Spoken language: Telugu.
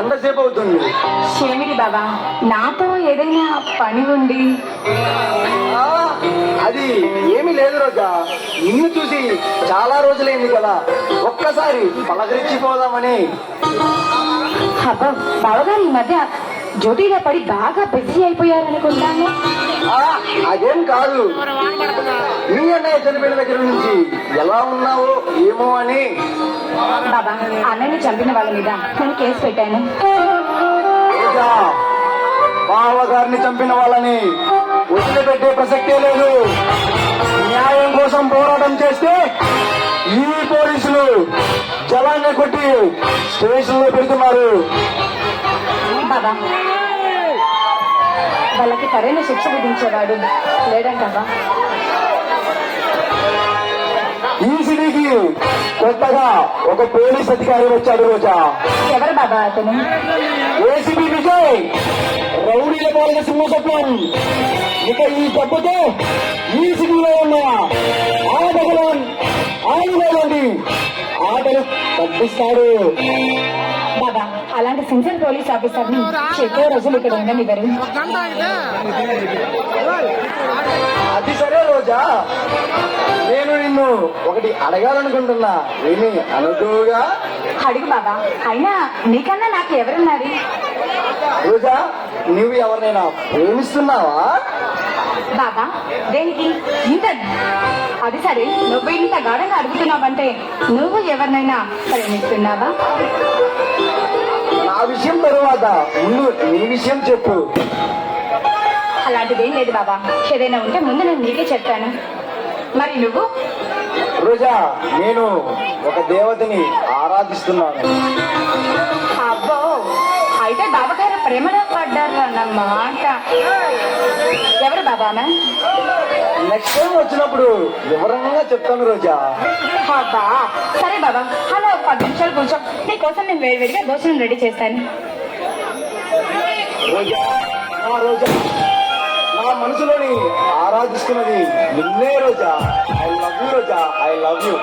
ఎంతసేపు అవుతుంది? క్షమిడి బాబా, నాతో ఏదైనా పని ఉండి. ఆ, అది ఏమీ లేదు రోజా. నిన్ను చూసి చాలా రోజులైంది కదా, ఒక్కసారి పలకరించిపోదామని. అబ్బా బావగారు ఈ మధ్య డ్యూటీలో పడి బాగా బిజీ అయిపోయారనుకుంటాను. అదేం కాదు, మీ అన్నయ్య చనిపోయిన దగ్గర నుంచి ఎలా ఉన్నావో ఏమో అని. బాబా, అన్నయ్యని చంపిన వాళ్ళ మీద నేను కేసు పెట్టాను. రోజా, బావగారిని చంపిన వాళ్ళని వదిలిపెట్టే ప్రసక్తే లేదు. న్యాయం కోసం పోరాటం చేస్తే ఈ పోలీసులు జలాన్ని కొట్టి స్టేషన్ లో పెడుతున్నారు. బాబా, వాళ్ళకి సరైన శిక్ష విధించేవాడు లేడంటావా? ఈ సిటీకి కొత్తగా ఒక పోలీస్ అధికారి వచ్చాడు రోజా. ఎవరు బాబా అతను? ఏసీపీ విజయ్. రౌడీల పాలన సింహస్వప్నం. ఇక ఈ దెబ్బతో ఈ సిటీలో ఉన్న ఆటలు తప్పిస్తాడు. బాబా, అలాంటి సిన్సియర్ పోలీస్ ఆఫీసర్ ని ఎక్కువ రోజులు ఇక్కడ ఉండనివ్వరు. అది సరే రోజా, నేను నిన్ను ఒకటి అడగాలనుకుంటున్నా, ఏమి అనుకోగా? అడుగు బాబా, అయినా నీకన్నా నాకు ఎవరున్నారు? రోజా, నువ్వు ఎవరినైనా ప్రేమిస్తున్నావా? బాబా, దేనికి ఇంత? అది సరే, నువ్వు ఇంత గాఢంగా అడుగుతున్నావంటే నువ్వు ఎవరినైనా ప్రేమిస్తున్నావా? నా విషయం తరువాత ముందు నీ విషయం చెప్పు. అలాంటిదేం లేదు బాబా, ఏదైనా ఉంటే ముందు నేను నీకే చెప్తాను. మరి నువ్వు? రోజా, నేను ఒక దేవతని ఆరాధిస్తున్నాను. అబ్బో, అయితే బాబాగారు ప్రేమలో పడ్డారు అన్నమాట. ఎవరు బాబా? నెక్స్ట్ టైం వచ్చినప్పుడు వివరంగా చెప్తాను రోజా. అబ్బా సరే బాబా, అలా 10 నిమిషాలు కూర్చో, నీకోసం నేను వేడివేడిగా భోజనం రెడీ చేస్తాను. రోజా, నా మనసులోని ఆరాధిస్తున్నది నిన్నే Roja. I love you Roja, I love you.